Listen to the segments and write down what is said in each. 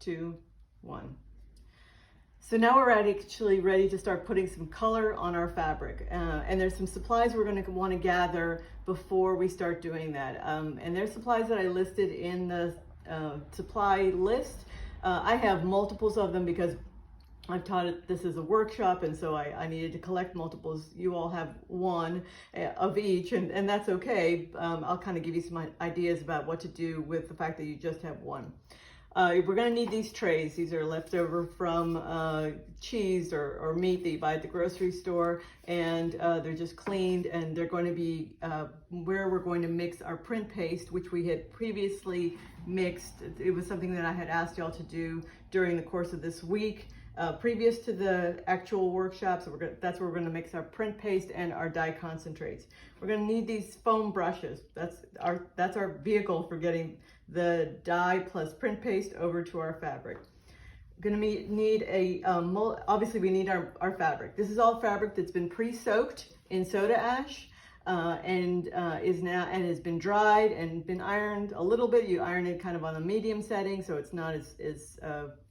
2, 1. So now we're actually ready to start putting some color on our fabric. And there's some supplies we're going to want to gather before we start doing that. And there's supplies that I listed in the supply list. I have multiples of them because I've taught it, this is a workshop, and so I needed to collect multiples. You all have one of each, and that's okay. I'll kind of give you some ideas about what to do with the fact that you just have one. We're going to need these trays. These are leftover from cheese or meat that you buy at the grocery store, and they're just cleaned, and they're going to be where we're going to mix our print paste, which we had previously mixed. It was something that I had asked y'all to do during the course of this week. Previous to the actual workshop, so that's where we're going to mix our print paste and our dye concentrates. We're going to need these foam brushes. That's our vehicle for getting the dye plus print paste over to our fabric. We're going to need obviously we need our fabric. This is all fabric that's been pre-soaked in soda ash and has been dried and been ironed a little bit. You iron it kind of on a medium setting, so it's not as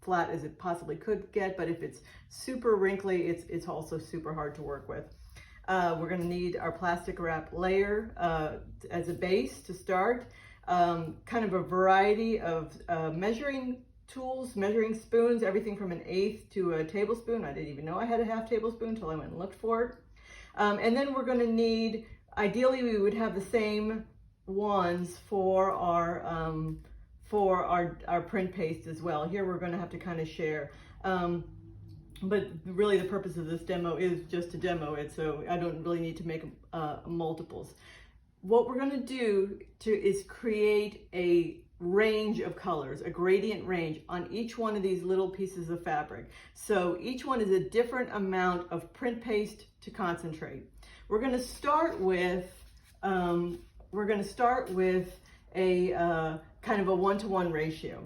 flat as it possibly could get, but if it's super wrinkly, it's also super hard to work with. We're going to need our plastic wrap layer as a base to start. Kind of a variety of measuring tools, measuring spoons, everything from 1/8 to a tablespoon. I didn't even know I had a half tablespoon until I went and looked for it. And then we're going to need, ideally we would have the same ones for our print paste as well. Here we're going to have to kind of share. But really the purpose of this demo is just to demo it, so I don't really need to make multiples. What we're going to do is create a range of colors, a gradient range on each one of these little pieces of fabric. So each one is a different amount of print paste to concentrate. We're going to start with a kind of a 1-to-1 ratio.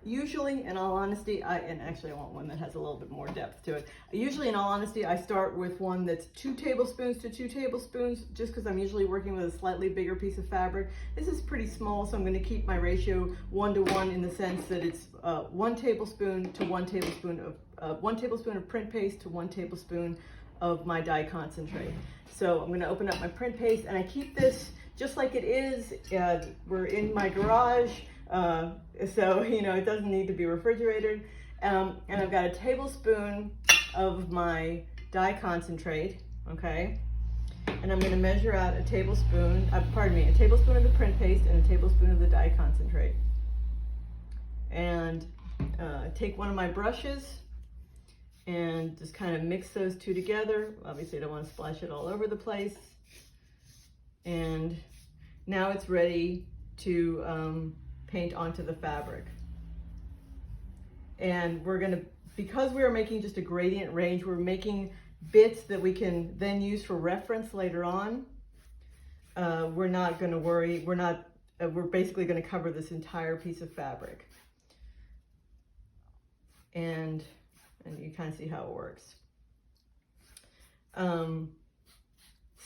Usually, in all honesty, and actually I want one that has a little bit more depth to it. Usually, in all honesty, I start with one that's 2 tablespoons to 2 tablespoons, just because I'm usually working with a slightly bigger piece of fabric. This is pretty small, so I'm going to keep my ratio 1-to-1 in the sense that it's 1 tablespoon to 1 tablespoon of 1 tablespoon of print paste to 1 tablespoon of my dye concentrate. So I'm going to open up my print paste, and I keep this just like it is. We're in my garage. So, it doesn't need to be refrigerated. And I've got a tablespoon of my dye concentrate, okay? And I'm going to measure out a tablespoon of the print paste and a tablespoon of the dye concentrate. And take one of my brushes and just kind of mix those two together. Obviously, I don't want to splash it all over the place. And now it's ready to paint onto the fabric. And we're going to, because we are making just a gradient range, we're making bits that we can then use for reference later on. We're not going to worry, we're basically going to cover this entire piece of fabric. And you kind of see how it works.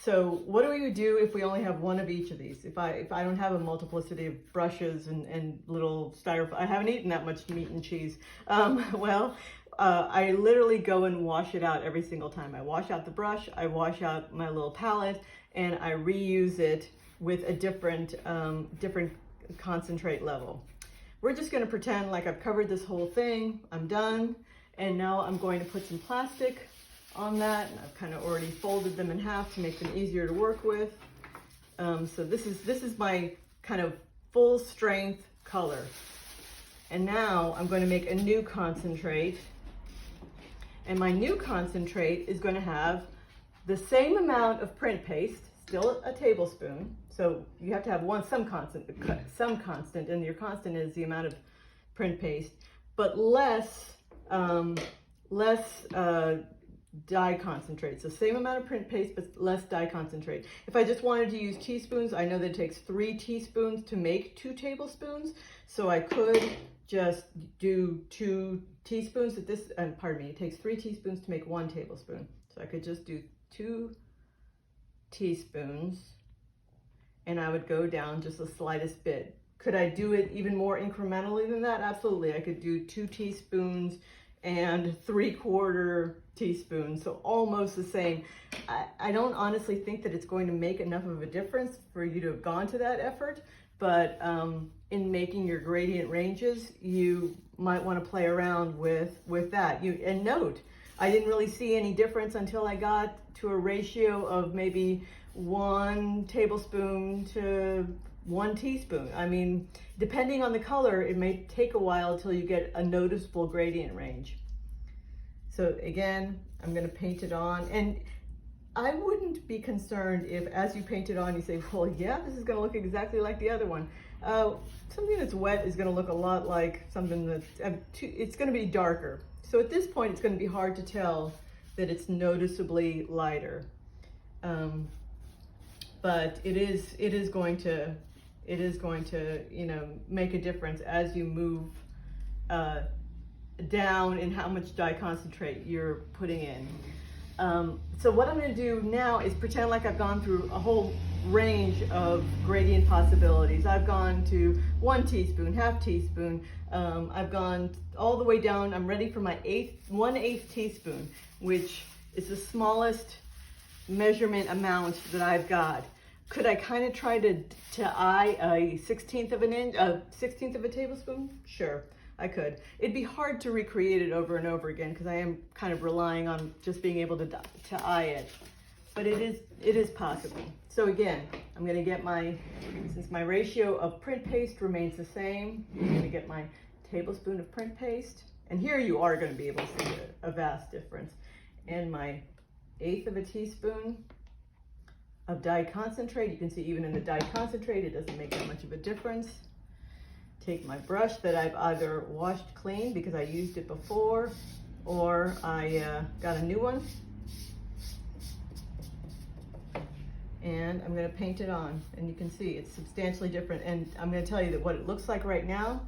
So what do we do if we only have one of each of these? If I don't have a multiplicity of brushes and little styrofoam, I haven't eaten that much meat and cheese. I literally go and wash it out every single time. I wash out the brush, I wash out my little palette, and I reuse it with a different concentrate level. We're just going to pretend like I've covered this whole thing. I'm done. And now I'm going to put some plastic on that. And I've kind of already folded them in half to make them easier to work with. So this is my kind of full strength color. And now I'm going to make a new concentrate. And my new concentrate is going to have the same amount of print paste, still a tablespoon. So you have to have some constant, and your constant is the amount of print paste, but less dye concentrate. So same amount of print paste, but less dye concentrate. If I just wanted to use teaspoons, I know that it takes 3 teaspoons to make 2 tablespoons. So I could just do 2 teaspoons at this, pardon me, it takes 3 teaspoons to make 1 tablespoon. So I could just do 2 teaspoons, and I would go down just the slightest bit. Could I do it even more incrementally than that? Absolutely. I could do 2 teaspoons and 3/4 teaspoons, so almost the same. I don't honestly think that it's going to make enough of a difference for you to have gone to that effort, but in making your gradient ranges, you might want to play around with that. And note, I didn't really see any difference until I got to a ratio of maybe 1 tablespoon to 1 teaspoon. I mean, depending on the color, it may take a while until you get a noticeable gradient range. So again, I'm going to paint it on, and I wouldn't be concerned if as you paint it on, you say, well, yeah, this is going to look exactly like the other one. Something that's wet is going to look a lot like something that's, it's going to be darker. So at this point, it's going to be hard to tell that it's noticeably lighter. But it is going to, you know, make a difference as you move down in how much dye concentrate you're putting in. So what I'm going to do now is pretend like I've gone through a whole range of gradient possibilities. I've gone to 1 teaspoon, 1/2 teaspoon. I've gone all the way down. I'm ready for my 1/8 teaspoon, which is the smallest measurement amount that I've got. Could I kind of try to eye a 1/16 of an inch, a 1/16 of a tablespoon? Sure, I could. It'd be hard to recreate it over and over again because I am kind of relying on just being able to eye it. But it is possible. So again, I'm going to get since my ratio of print paste remains the same, I'm going to get my tablespoon of print paste. And here you are going to be able to see a vast difference. And my 1/8 of a teaspoon of dye concentrate. You can see even in the dye concentrate, it doesn't make that much of a difference. Take my brush that I've either washed clean because I used it before, or I got a new one. And I'm going to paint it on, and you can see it's substantially different. And I'm going to tell you that what it looks like right now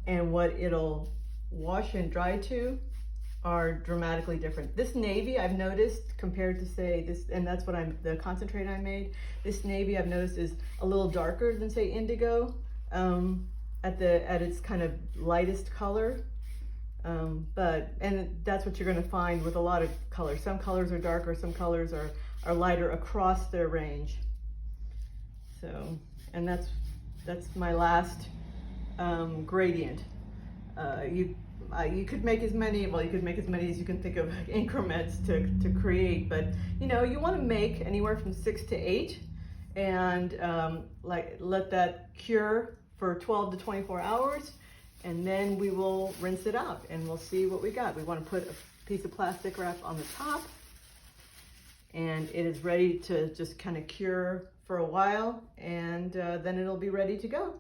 and what it'll wash and dry to are dramatically different. This navy I've noticed compared to say this, and that's what the concentrate I made. This navy I've noticed is a little darker than say indigo at its kind of lightest color. And that's what you're going to find with a lot of colors. Some colors are darker, some colors are lighter across their range. So, and that's my last gradient. You could make as many, well, you could make as many as you can think of increments to create, but you know, you want to make anywhere from 6 to 8 and let that cure for 12 to 24 hours, and then we will rinse it out and we'll see what we got. We want to put a piece of plastic wrap on the top, and it is ready to just kind of cure for a while, and then it'll be ready to go.